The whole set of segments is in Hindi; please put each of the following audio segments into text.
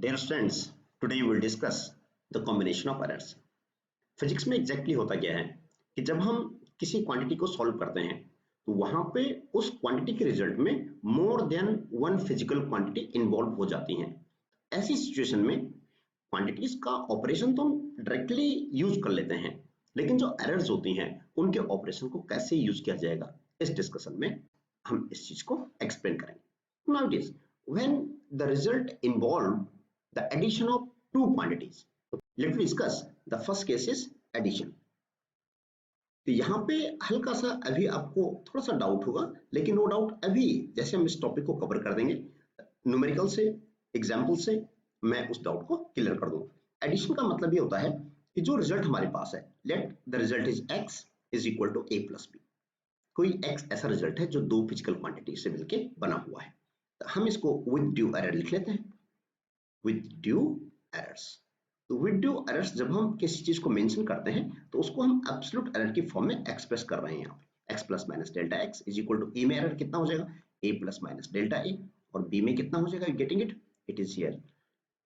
Dear students, today we will discuss the combination of errors. Physics में एग्जैक्टली होता क्या है कि जब हम किसी क्वांटिटी को सॉल्व करते हैं तो वहां पे उस क्वांटिटी के रिजल्ट में more than one physical quantity involve हो जाती हैं। ऐसी सिचुएशन में क्वांटिटीज का ऑपरेशन तो हम डायरेक्टली यूज कर लेते हैं, लेकिन जो एरर्स होती हैं उनके ऑपरेशन को कैसे यूज किया जाएगा, इस डिस्कशन में हम इस चीज को एक्सप्लेन करेंगे। Now it is when the result involve the addition of two quantities. Let me discuss. The first case is addition. तो यहाँ पे हल्का सा अभी आपको थोड़ा सा डाउट होगा, लेकिन नो डाउट अभी जैसे हम इस टॉपिक को कवर कर देंगे न्यूमेरिकल से, एग्जाम्पल से, मैं उस डाउट को क्लियर कर दूंगा। एडिशन का मतलब ये होता है कि जो रिजल्ट हमारे पास है, let the result is x is equal to a plus b. कोई x ऐसा रिजल्ट है जो दो फिजिकल क्वांटिटी से मिलकर बना हुआ है। तो हम इसको विद ड्यू एरर लिख लेते हैं, with due errors। तो with due errors जब हम किसी चीज को मेंशन करते हैं तो उसको हम एब्सोल्यूट एरर की फॉर्म में एक्सप्रेस कर रहे हैं। यहाँ पे x plus minus delta x is equal to A में एरर कितना हो जाएगा, a plus minus delta a, और b में कितना हो जाएगा, you getting it, it is here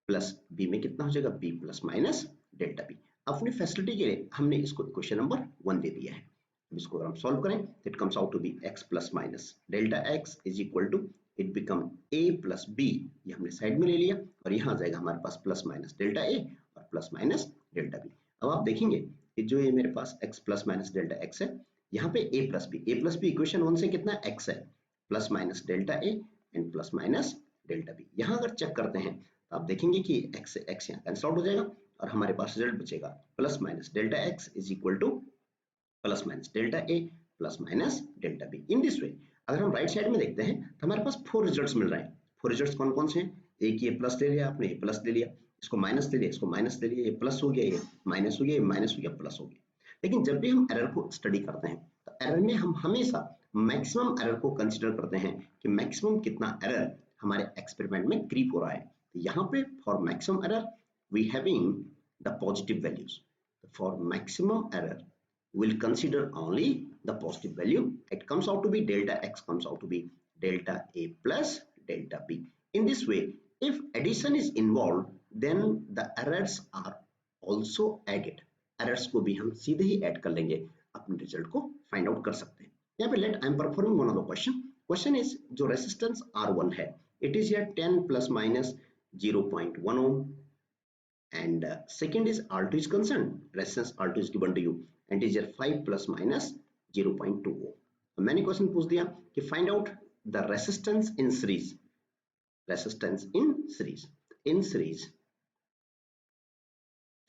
plus b में कितना हो जाएगा, b plus minus delta b। अपनी फैसिलिटी के लिए हमने इसको क्वेश्चन नंबर 1 दे दिया है। इसको अगर हम सॉल्व करें तो it comes out to be x plus minus delta x is equal to it become a plus b, ये हमने साइड में ले लिया, और यहाँ आ जाएगा हमारे पास प्लस माइनस डेल्टा a और प्लस माइनस डेल्टा b। अब आप देखेंगे कि जो ये मेरे पास x plus minus delta x है, यहाँ पे a प्लस b इक्वेशन 1 से कितना x है, plus minus delta a and plus minus delta b। यहाँ अगर चेक करते हैं तो आप देखेंगे कि x से x यहाँ कैंसिल आउट हो जाएगा और हमारे पास रिजल्ट बचेगा plus minus delta x is equal to plus minus delta a plus minus delta b। In this वे अगर हम राइट साइड में देखते हैं तो हमारे पास 4 रिजल्ट्स मिल रहे हैं। 4 रिजल्ट्स कौन कौन से हैं, एक ये प्लस ले लिया आपने, ये प्लस ले लिया, इसको माइनस ले लिया, इसको माइनस ले लिया, ये प्लस हो गया, ये माइनस हो गया, ये माइनस हो गया, प्लस हो गया। लेकिन जब भी हम एरर को स्टडी करते हैं तो एरर में हम हमेशा मैक्सिमम एरर को कंसिडर करते हैं कि मैक्सिमम कितना एरर हमारे एक्सपेरिमेंट में क्रीप हो रहा है। तो यहाँ पे for maximum error we having the positive values. For maximum error we'll consider only the positive value. It comes out to be delta x comes out to be delta a plus delta b. In this way, if addition is involved, then the errors are also added. Errors को भी हम सीधे ही ऐड कर लेंगे, अपने रिजल्ट को फाइंड आउट कर सकते हैं। यहाँ पे let I am performing one of the question. Question is जो रेसिस्टेंस R1 है, it is here 10 plus minus 0.1 ohm, and second is R2 is concerned, resistance R2 is given to you and is here 5 plus minus 0.2 ohm। तो मैंने क्वेश्चन पूछ दिया कि find out the resistance in series, resistance in series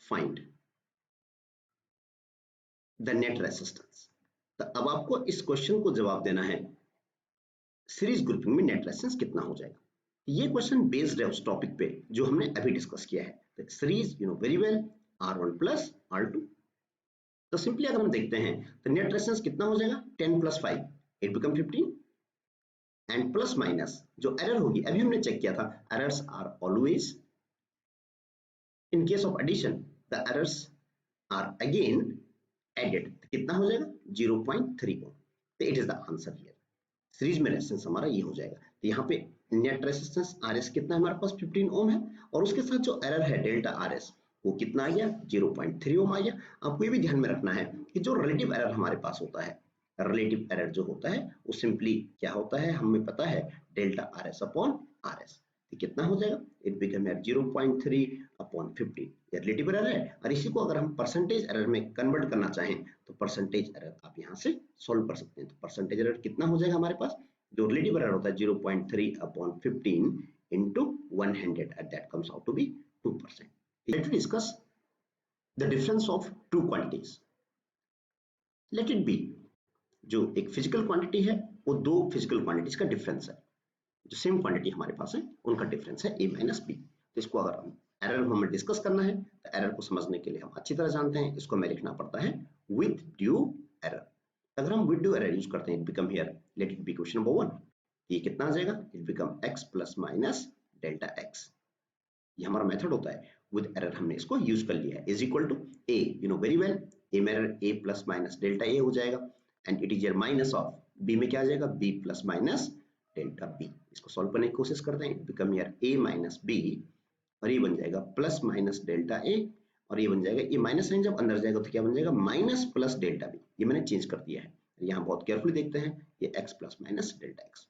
find the net resistance. तो अब आपको इस क्वेश्चन को जवाब देना है सीरीज ग्रुपिंग में नेट रेसिस्टेंस कितना हो जाएगा। ये क्वेश्चन बेस्ड है उस टॉपिक पे जो हमने अभी डिस्कस किया है, series you know very well R1 plus R2। तो सिंपली अगर हम देखते हैं तो नेट रेजिस्टेंस कितना हो जाएगा, 10 plus 5 it become 15 and plus minus जो एरर होगी, अभी हमने चेक किया था errors are always in case of addition the errors are again added, कितना हो जाएगा 0.3 ओम। तो it is the answer here, series में रेजिस्टेंस हमारा ये हो जाएगा। तो यहाँ पे नेट रेजिस्टेंस RS कितना है हमारे पास 15 ओम है, और उसके साथ जो एरर है डेल्टा RS वो कितना आ गया 0.3 ओम आ गया। आपको ये भी ध्यान में रखना है कि जो रिलेटिव एरर हमारे पास होता है, रिलेटिव एरर जो होता है वो सिंपली क्या होता है, हमें पता है डेल्टा RS अपॉन RS। तो कितना हो जाएगा, इट बिकम 0.3 अपॉन 50, ये रिलेटिव एरर है। और इसी को अगर हम परसेंटेज एरर में कन्वर्ट करना चाहें तो परसेंटेज एरर आप यहाँ से सॉल्व कर सकते हैं। तो परसेंटेज एरर कितना हो जाएगा हमारे पास, जो रिलेटिव एरर होता है 0.3 upon 15 into 100 and that comes out to be 2%. Let us discuss the difference of two quantities. Let it be जो एक फिजिकल क्वांटिटी है वो दो फिजिकल क्वांटिटीज का डिफरेंस है, जो सेम क्वांटिटी हमारे पास है उनका डिफरेंस है a माइनस बी। तो इसको अगर हम एरर हमें डिस्कस करना है तो एरर को समझने के लिए हम अच्छी तरह जानते हैं, इसको हमें लिखना पड़ता है विद ड्यू एरर। अगर हम विद ड्यू एरर यूज करते हैं, it become here let it B question number 1, ये कितना आ जाएगा, it become x plus minus delta x। ये हमारा मेथड होता है, विद एरर हमने इसको यूज कर लिया है, is equal to a, you know very well, a में error a plus minus delta a हो जाएगा and it is your minus of b में क्या आ जाएगा b plus minus delta b। इसको सॉल्व करने की कोशिश करते हैं, it become here a minus b और ये बन जाएगा प्लस माइनस डेल्टा ए, और ये बन जाएगा, ये माइनस साइन जब अंदर जाएगा तो क्या बन जाएगा, माइनस प्लस डेल्टा बी। ये मैंने चेंज कर दिया है। यहाँ बहुत केयरफुली देखते हैं, ये x plus minus delta x,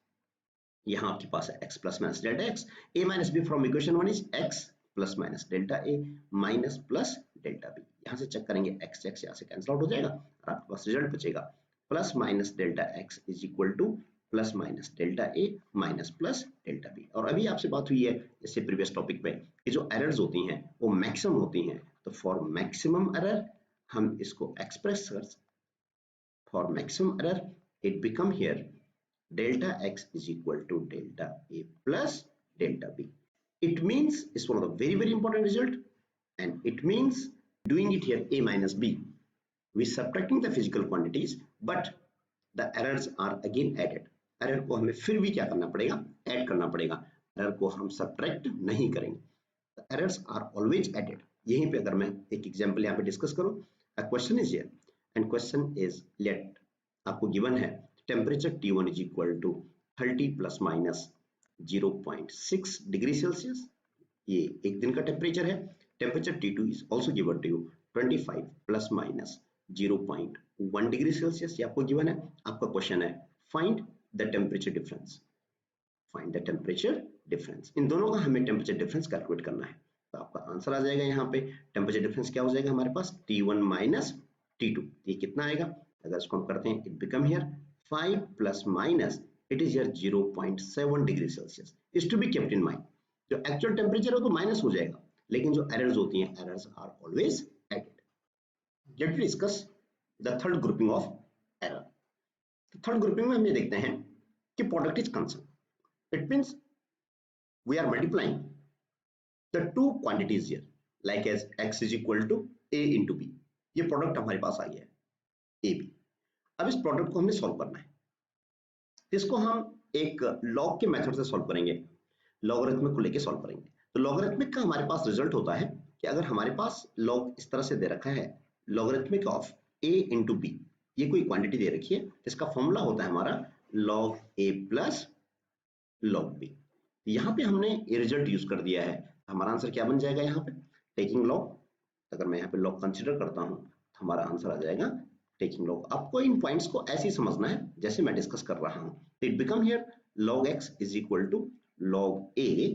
यहाँ आपके पास है x plus minus delta x, a minus b from equation 1 is x plus minus delta a minus plus delta b. यहाँ से चेक करेंगे, एक्स एक्स यहाँ से कैंसिल आउट हो जाएगा और आपके पास रिजल्ट बचेगा plus minus delta x is equal to plus minus delta a minus plus delta b. और अभी आपसे बात हुई है इससे प्रीवियस टॉपिक में कि जो एरर्स होती हैं वो मैक्सिमम होती हैं, तो फॉर मैक्सिमम एरर हम इसको एक्सप्रेस कर, for maximum error it become here delta x is equal to delta a plus delta b. It means it's one of the very important result, and it means doing it here a minus b. We subtracting the physical quantities, but the errors are again added. Error को हमें फिर भी क्या करना पड़ेगा, add करना पड़ेगा। error को हम subtract नहीं करेंगे। The errors are always added. यहीं पे अगर मैं एक example यहाँ पे discuss करूँ, a question is here, and question is let आपको given है temperature T1 is equal to 30 plus minus 0.6 degree Celsius, ये एक दिन का टेम्परेचर है। Temperature T2 is also given to you 25 plus minus 0.1 degree Celsius, ये आपको गिवन है। आपका क्वेश्चन है find the temperature difference, find the temperature difference. इन दोनों का हमें टेम्परेचर डिफरेंस कैलकुलेट करना है, तो आपका आंसर आ जाएगा यहाँ पे टेम्परेचर डिफरेंस क्या हो जाएगा हमारे पास T1 माइनस T2, ये कितना आएगा, अगर इसको हम करते हैं it become here 5 plus minus it is here 0.7 degree Celsius is to be kept in mind। जो एक्चुअल टेम्परेचर है तो माइनस हो जाएगा, लेकिन जो एरर्स होती हैं errors are always added. Let me discuss the third grouping of error. Third grouping में हम ये देखते हैं कि product is concern, it means we are multiplying the two quantities here like as x is equal to a into b। ये प्रोडक्ट हमारे पास आ गया है a b। अब इस प्रोडक्ट को हमने सॉल्व करना है, इसको हम एक लॉग के मेथड से सॉल्व करेंगे, लॉगरिथमिक को लेके सॉल्व करेंगे। तो लॉगरिथमिक का हमारे पास रिजल्ट होता है कि अगर हमारे पास लॉग इस तरह से दे रखा है, logarithmic of a into b, ये कोई क्वांटिटी दे रखी है, इसका फॉर्मूला होता है हमारा log a plus log b। यहाँ पे हमने ये रिजल्ट यूज कर दिया है, हमारा आंसर क्या बन जाएगा यहाँ पे टेकिंग लॉग। अगर मैं यहाँ पे लॉग कंसिडर करता हूँ तो हमारा आंसर आ जाएगा टेकिंग लॉग। आपको इन पॉइंट्स को ऐसे ही समझना है जैसे मैं डिस्कस कर रहा हूं। It become here log x is equal to log a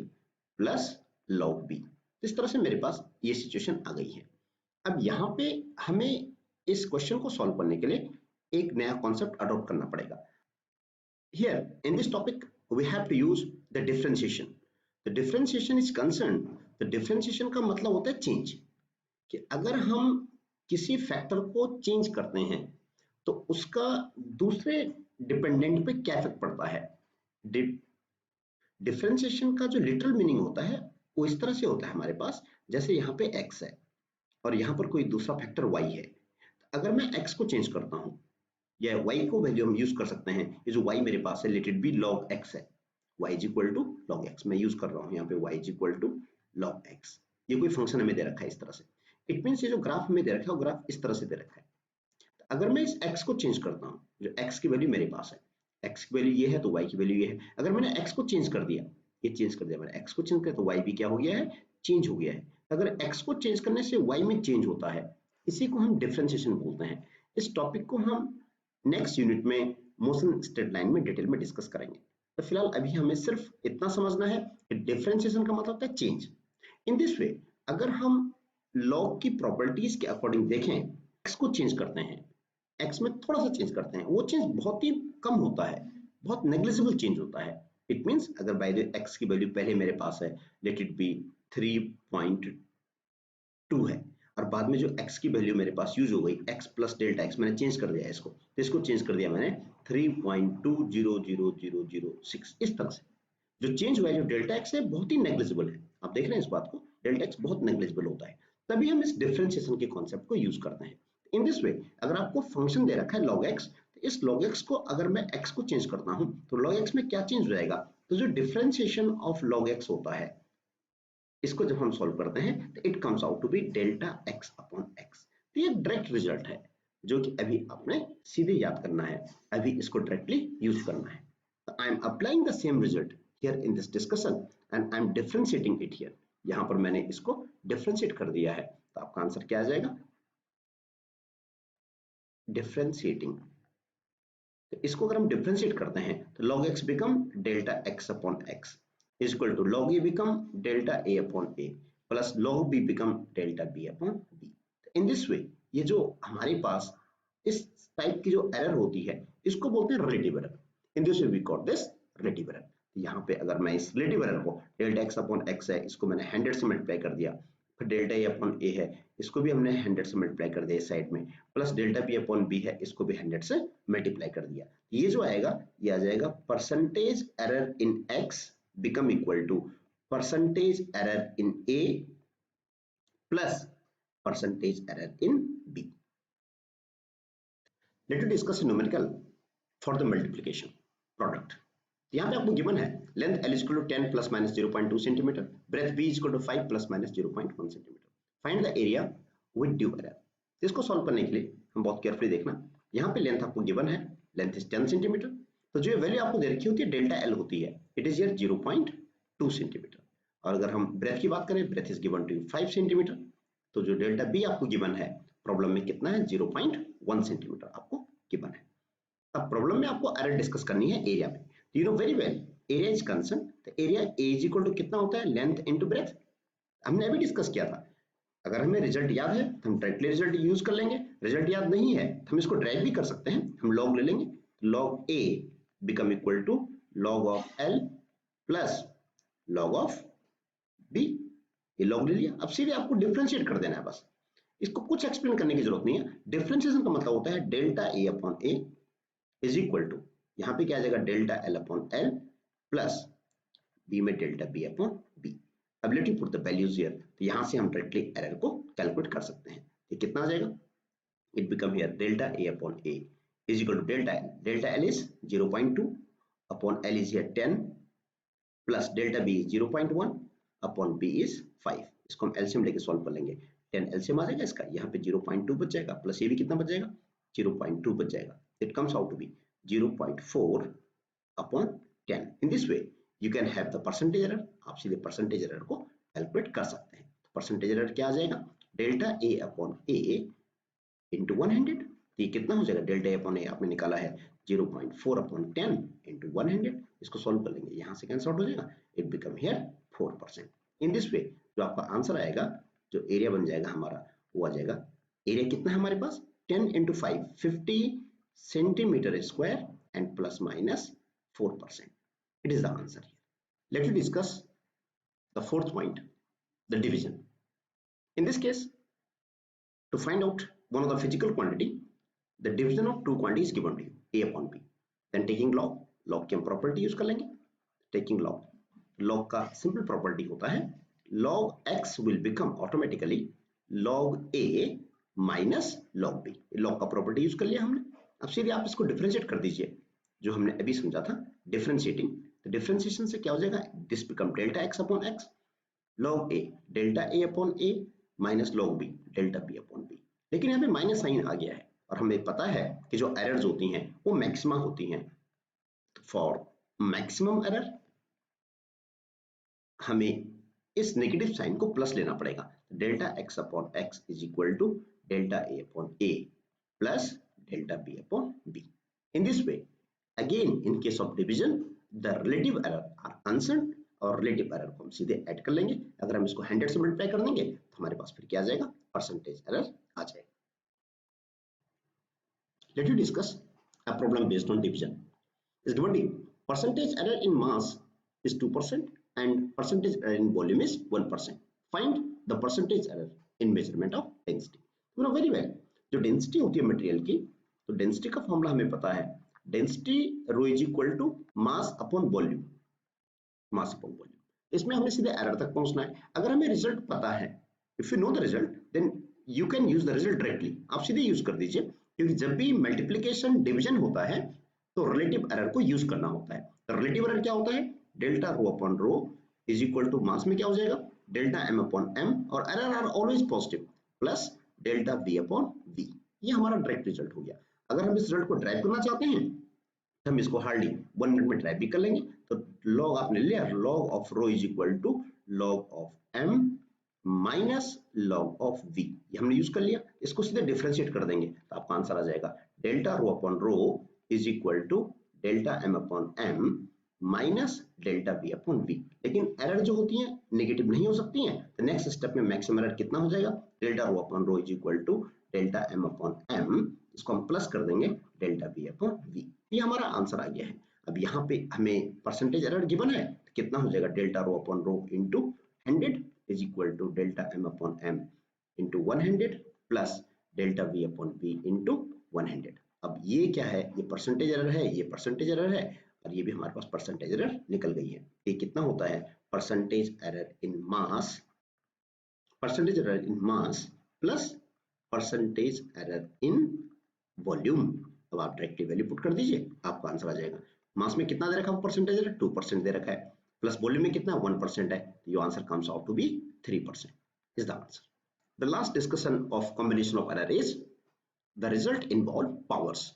plus log b। इस तरह से मेरे पास ये सिचुएशन आ गई है। अब यहाँ पे हमें इस क्वेश्चन को सॉल्व करने के लिए एक नया कॉन्सेप्ट अडॉप्ट करना पड़ेगा। Here in this topic we have to use the differentiation. The differentiation is concern, the differentiation का मतलब होता है चेंज, कि अगर हम किसी फैक्टर को चेंज करते हैं तो उसका दूसरे डिपेंडेंट पे क्या इफेक्ट पड़ता है। डिफरेंशिएशन का जो लिटरल मीनिंग होता है वो इस तरह से होता है हमारे पास, जैसे यहाँ पे x है और यहाँ पर कोई दूसरा फैक्टर y है। अगर मैं x को चेंज करता हूँ या y को वैल्यू हम यूज कर सकते हैं, ये जो y मेरे पास है let it be log x है, y is equal to log x मैं यूज कर रहा हूँ यहाँ पे y is equal to log x। ये कोई फंक्शन हमें दे रखा है इस तरह से, इट मींस ये जो ग्राफ में दे रखा है वो ग्राफ इस तरह से दे रखा है। तो अगर मैं इस x को चेंज करता हूँ, जो x की वैल्यू मेरे पास है, x की वैल्यू ये है तो y की वैल्यू ये है। अगर मैंने x को चेंज कर दिया, ये चेंज कर दिया मैंने, x को चेंज किया तो y भी क्या हो गया है, चेंज हो गया है। अगर x को चेंज करने से y में चेंज होता है, इसी को हम डिफरेंशिएशन बोलते हैं। इस टॉपिक को हम नेक्स्ट यूनिट में मोशन स्ट्रेट लाइन में डिटेल में डिस्कस करेंगे। तो फिलहाल अभी हमें सिर्फ इतना समझना है कि डिफरेंशिएशन का मतलब होता है चेंज। इन दिस वे अगर हम लॉग की प्रॉपर्टीज के अकॉर्डिंग देखें, x को चेंज करते हैं, x में थोड़ा सा चेंज करते हैं, वो चेंज बहुत ही कम होता है, बहुत नेग्लिजिबल चेंज होता है। इट मींस अगर बाय द x की वैल्यू पहले मेरे पास है लेट इट बी 3.2 है और बाद में जो x की वैल्यू मेरे पास यूज हो गई x प्लस डेल्टा x, मैंने चेंज कर दिया इसको, तो इसको चेंज कर दिया मैंने 3.20006। इस तरह से जो चेंज हुआ है, जो डेल्टा x है बहुत ही नेग्लिजिबल है। आप देख रहे हैं इस बात को, डेल्टा x बहुत नेग्लिजिबल होता है, तभी हम इस डिफरेंशिएशन के कॉन्सेप्ट को यूज करते हैं। इन दिस वे अगर आपको फंक्शन दे रखा है log x, तो इस log x को अगर मैं x को चेंज करता हूं तो log x में क्या चेंज हो जाएगा, तो जो डिफरेंशिएशन ऑफ log x होता है, इसको जब हम सॉल्व करते हैं तो it comes out to be delta x upon x। तो ये डायरेक्ट रिजल्ट है जो कि अभी आपने सीधे याद करना है, अभी इसको डायरेक्टली यूज करना है। I am applying the same result here in this discussion and I'm differentiating it here। यहाँ पर मैंने इसको डिफरेंशिएट कर दिया है, तो आपका आंसर क्या आ जाएगा, डिफरेंशिएटिंग। तो इसको अगर हम डिफरेंशिएट करते हैं तो log x become delta x upon x is equal to log a become delta a upon a plus log b become delta b upon b। In this way ये जो हमारे पास इस टाइप की जो एरर होती है इसको बोलते हैं relative error. In this way we call this relative error. यहाँ पे अगर मैं इस रिलेटिव एरर को डेल्टा x अपॉन x है इसको मैंने 100 से मल्टीप्लाई कर दिया, फिर डेल्टा a अपॉन a है इसको भी हमने 100 से मल्टीप्लाई कर दिया इस साइड में, plus delta b upon b है इसको भी 100 से मल्टीप्लाई कर दिया। ये जो आएगा ये आ जाएगा percentage error in x become equal to percentage error in a plus percentage error in b। Let us discuss numerical for the multiplication product. यहाँ पे आपको गिवन है length L equal to 10 plus minus 0.2 centimetre, breadth B equal to 5 plus minus 0.1 centimetre, find the area with due error. इसको सॉल्व करने के लिए हम बहुत केयरफुली देखना, यहाँ पे लेंथ आपको गिवन है, लेंथ इज 10 सेंटीमीटर, तो जो वैल्यू आपको दे रखी होती है डेल्टा L होती है, इट इज हियर 0.2 सेंटीमीटर। और अगर हम ब्रेथ की बात करें, breadth is given to 5 centimetre, तो जो डेल्टा B आपको गिवन है प्रॉब्लम में कितना है, 0.1 सेंटीमीटर आपको गिवन है। अब प्रॉब्लम में आपको एरर डिस्कस करनी है एरिया में। You know very well area is concern, तो area A is equal to कितना होता है, लेंथ इनटू ब्रेथ। हमने अभी डिस्कस किया था, अगर हमें रिजल्ट याद है तो हम डायरेक्टली रिजल्ट यूज कर लेंगे, रिजल्ट याद नहीं है तो हम इसको ड्राइव भी कर सकते हैं, हम लॉग ले लेंगे, log A become equal to log of L plus log of B। ये लॉग ले लिया, अब सीधे आपको डिफरेंशिएट कर देना है बस, इसको कुछ एक्सप्लेन करने की जरूरत नहीं है। डिफरेंशिएशन का मतलब होता है delta A upon A is equal to, यहाँ पे क्या आ जाएगा delta L upon L plus B में डेल्टा B अपॉन B। अब let you put the values here, तो यहाँ से हम डायरेक्टली एरर को कैलकुलेट कर सकते हैं। ये कितना आ जाएगा, it become here delta A upon A is equal to delta L, delta L is 0.2 upon L is here 10 plus delta B is 0.1 upon B is 5। इसको हम एलसीएम लेके सॉल्व कर लेंगे, 10 एलसीएम आ जाएगा इसका, यहाँ पे 0.2 बच जाएगा प्लस ये भी कितना बच जाएगा, 0.2 बच जाएगा, it comes out to be 0.4 upon 10। In this way you can have the percentage error, आप सीधे परसेंटेज एरर को कैलकुलेट कर सकते हैं। तो परसेंटेज एरर क्या आ जाएगा, delta A upon A into 100, ये कितना हो जाएगा, डेल्टा A अपॉन A आपने निकाला है 0.4 अपॉन 10 इंटू 100, इसको सॉल्व कर लेंगे, यहाँ से कैंसिल आउट हो जाएगा, it become here 4%। In this वे जो आपका आंसर आएगा, जो एरिया बन जाएगा हमारा, वो आ जाएगा, एरिया कितना है हमारे पास 10 इंटू 5 50 centimetre square and plus minus 4%, it is the answer. Let us discuss the fourth point, the division. In this case to find out one of the physical quantity, the division of two quantities given to you, A upon B, then taking log, log की हम प्रॉपर्टी यूज कर लेंगे, taking log, log का सिंपल प्रॉपर्टी होता है log x will become automatically log A minus log B। log का प्रॉपर्टी यूज कर लिया हमने, अब सीधे आप इसको डिफरेंशिएट कर दीजिए, जो हमने अभी समझा था डिफरेंशिएटिंग, तो डिफरेंशिएशन से क्या हो जाएगा, this become delta x upon x, log A delta A upon A minus log B delta B upon B। लेकिन यहाँ पे माइनस साइन आ गया है और हमें पता है कि जो एरर्स होती हैं वो मैक्सिमा होती हैं, फॉर मैक्सिमम एरर हमें इस नेगेटिव साइन को प्लस लेना पड़ेगा, delta x upon x is equal to delta A upon A plus delta B upon B। In this way again in case of division the relative error are अनसर्न, और रिलेटिव एरर को हम सीधे ऐड कर लेंगे, अगर हम इसको 100 से मल्टीप्लाई कर देंगे तो हमारे पास फिर क्या आ जाएगा, परसेंटेज एरर आ जाएगा। Let you discuss a problem based on division. Is given to percentage error in mass is 2% and percentage error in volume is 1%. Find the percentage error in measurement of density. You know very well, जो density होती है मटेरियल की, तो density का फॉर्मूला हमें पता है, density rho is equal to mass upon volume, mass upon volume। इसमें हमें सीधे एरर तक पहुंचना है। अगर हमें रिजल्ट पता है, if you know the result then you can use the result directly, आप सीधे यूज कर दीजिए, क्योंकि जब भी मल्टीप्लिकेशन डिवीजन होता है तो रिलेटिव एरर को यूज करना होता है। तो रिलेटिव एरर क्या होता है, delta rho upon rho is equal to mass में क्या हो जाएगा, डेल्टा एम अपॉन एम, और error are always positive, plus delta v upon v. ये हमारा डायरेक्ट रिजल्ट हो गया। अगर हम इस रिजल्ट को ड्राइव करना चाहते हैं तो हम इसको हार्डली 1 मिनट में ड्राइव भी कर लेंगे। तो लॉग आपने लिया, log of rho is equal to log of m minus log of v, ये हमने यूज कर लिया। इसको सीधे डिफरेंशिएट कर देंगे तो आपका आंसर आ जाएगा delta rho upon rho is equal to delta m upon m minus delta v upon v। लेकिन एरर जो होती है नेगेटिव नहीं हो सकती हैं, तो नेक्स्ट स्टेप में मैक्सिमम एरर कितना हो जाएगा, delta rho upon rho is equal to delta m upon m, इसको हम प्लस कर देंगे डेल्टा v अपॉन v। ये हमारा आंसर आ गया है। अब यहाँ पे हमें परसेंटेज एरर गिवन है, तो कितना हो जाएगा delta rho upon rho into 100 is equal to delta m upon m into 100 plus delta v upon v into 100। अब ये क्या है, ये परसेंटेज एरर है, ये परसेंटेज एरर है, और ये भी हमारे पास परसेंटेज एरर निकल गई है। ये कितना होता है, percentage error in mass, percentage error in mass plus percentage error in volume. अब आप डायरेक्टली वैल्यू पुट कर दीजिए, आपका आंसर आ जाएगा। मास में कितना दे रखा है परसेंटेज एरर, 2% दे रखा है, प्लस वॉल्यूम में कितना 1% है, तो your answer comes out to be 3% is the answer. The last discussion of combination of error is the result involve powers.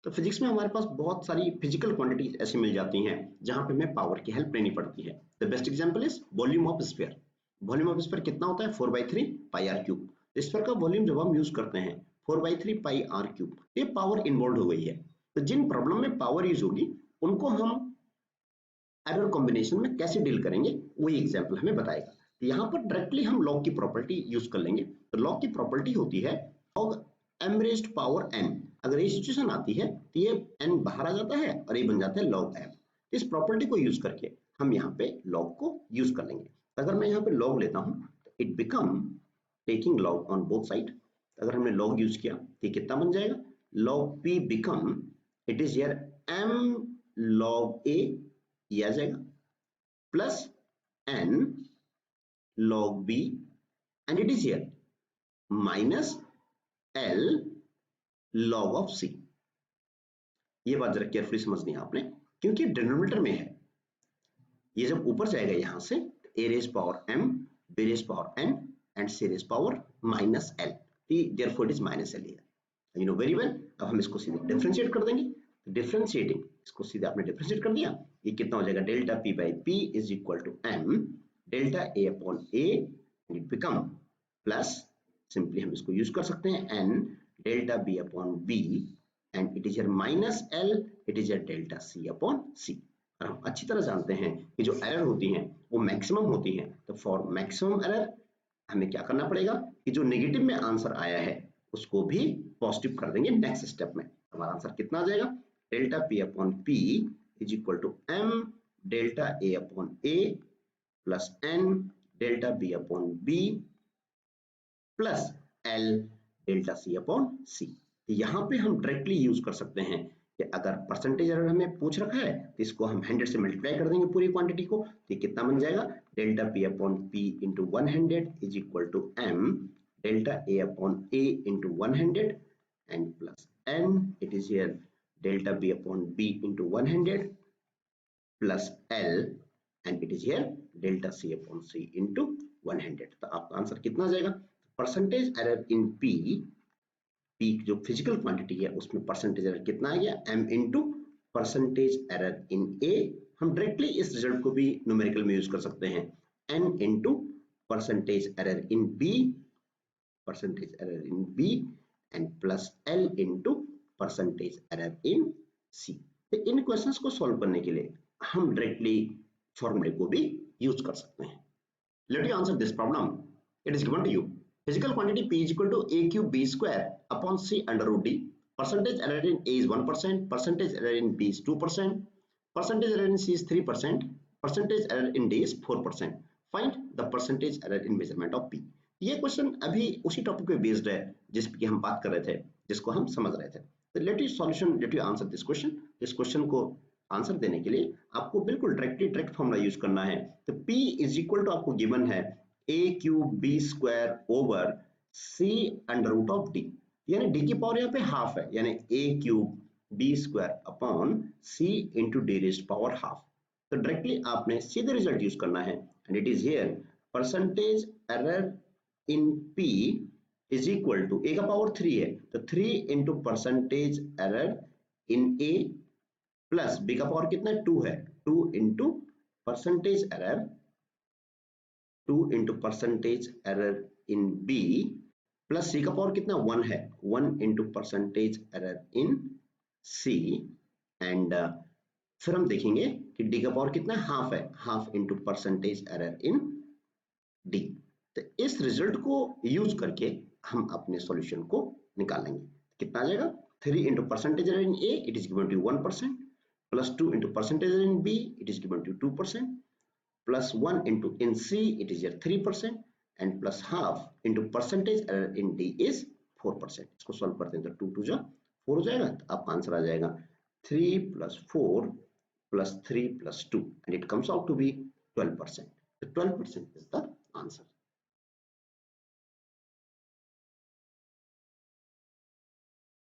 तो फिजिक्स में हमारे पास बहुत सारी फिजिकल क्वांटिटीज ऐसी मिल जाती हैं जहां पे हमें पावर की हेल्प लेनी पड़ती है। The best example is volume of sphere. Volume of sphere कितना होता है 4/3 पाई आर क्यूब। स्फीयर का वॉल्यूम जब हम यूज करते हैं 4/3 पाई आर क्यूब, ये पावर इन्वॉल्व हो गई है। तो जिन प्रॉब्लम में पावर यूज होगी उनको हम एरर कॉम्बिनेशन में कैसे डील करेंगे वही एग्जाम्पल हमें बताएगा। तो यहाँ पर डायरेक्टली हम लॉग की प्रॉपर्टी यूज कर लेंगे। तो लॉग की प्रॉपर्टी होती है log m raised power n। अगर ये सिचुएशन आती है तो ये n बाहर आ जाता है और ये बन जाता है log m। इस प्रॉपर्टी को यूज करके हम यहाँ पे log को यूज कर लेंगे। अगर मैं यहाँ पे log लेता हूँ तो it become taking log on both side. अगर हमने log यूज किया तो कितना बन जाएगा, log p become it is here m log a, ये आ जाएगा, plus n log b and it is here minus l log of c। ये बात जरा केयरफुली समझनी है आपने, क्योंकि डिनोमिनेटर में है, ये जब ऊपर जाएगा यहां से a raise power m, b raise power n and c raise power minus l, therefore it is minus l here. You know very well. अब हम इसको सीधे डिफरेंशिएट कर देंगे। डिफरेंशिएटिंग, इसको सीधे आपने डिफरेंशिएट कर दिया, ये कितना हो जाएगा delta p by p is equal to m delta a upon a, it become plus, simply हम इसको यूज कर सकते हैं n delta b upon b and it is here minus l, it is here delta c upon c। और हम अच्छी तरह जानते हैं कि जो एरर होती हैं वो मैक्सिमम होती हैं। तो फॉर मैक्सिमम एरर हमें क्या करना पड़ेगा कि जो नेगेटिव में आंसर आया है उसको भी पॉजिटिव कर देंगे नेक्स्ट स्टेप में। हमारा आंसर कितना आ जाएगा, delta p upon p is equal to m delta a upon a plus n delta b upon b plus l delta c upon c। यहाँ पे हम डायरेक्टली यूज कर सकते हैं कि अगर परसेंटेज एरर हमें पूछ रखा है तो इसको हम 100 से मल्टीप्लाई कर देंगे पूरी क्वांटिटी को, तो कितना बन जाएगा delta p upon p into 100 is equal to m delta a upon a into 100 and plus n, it is here delta b upon b into 100 plus l and it is here delta c upon c into 100। तो आपका आंसर कितना आ जाएगा, परसेंटेज एरर इन p जो फिजिकल क्वांटिटी है उसमें परसेंटेज एरर कितना आ गया m into percentage error in a। हम डायरेक्टली इस रिजल्ट को भी न्यूमेरिकल में यूज कर सकते हैं, n into percentage error in b, percentage error in b and plus l into percentage error in c। तो इन क्वेश्चंस को सॉल्व करने के लिए हम डायरेक्टली फॉर्मूले को भी यूज कर सकते हैं। Let you answer this problem. It is given to you physical quantity p is equal to a cube b square upon c under root d. Percentage error in a is 1%, percentage error in b is 2%, percentage error in c is 3%, percentage error in d is 4%. Find the percentage error in measurement of p. ये क्वेश्चन अभी उसी टॉपिक पे बेस्ड है जिस पे हम बात कर रहे थे, जिसको हम समझ रहे थे। तो late you answer this question. इस क्वेश्चन को आंसर देने के लिए आपको बिल्कुल डायरेक्ट फॉर्मूला यूज करना है। तो p इज इक्वल टू आपको गिवन है a cube b square over c under root of d, यानी d की पावर यहाँ पे हाफ है, यानी a cube b square upon c into d raised power half. तो डायरेक्टली आपने सीधे रिजल्ट यूज करना है and it is here percentage error in p is equal to a का पावर 3 है तो 3 into percentage error in a plus b का पावर कितना है 2 है, 2 into percentage error 2 into percentage error in B plus C का पावर कितना 1 है 1 into percentage error in C and फिर हम देखेंगे कि D का पावर कितना हाफ है half into percentage error in D। तो इस रिजल्ट को यूज करके हम अपने सॉल्यूशन को निकालेंगे। कितना आ जाएगा 3 into percentage error in A it is given to 1% plus 2 into percentage error in B it is given to 2% plus 1 into in C it is here 3% and plus half into percentage error in D is 4%। इसको सॉल्व करते हैं तो 2 2 जा 4 हो जाएगा तो आपका आंसर आ जाएगा 3 plus 4 plus 3 plus 2 and it comes out to be 12%। So 12% is the answer।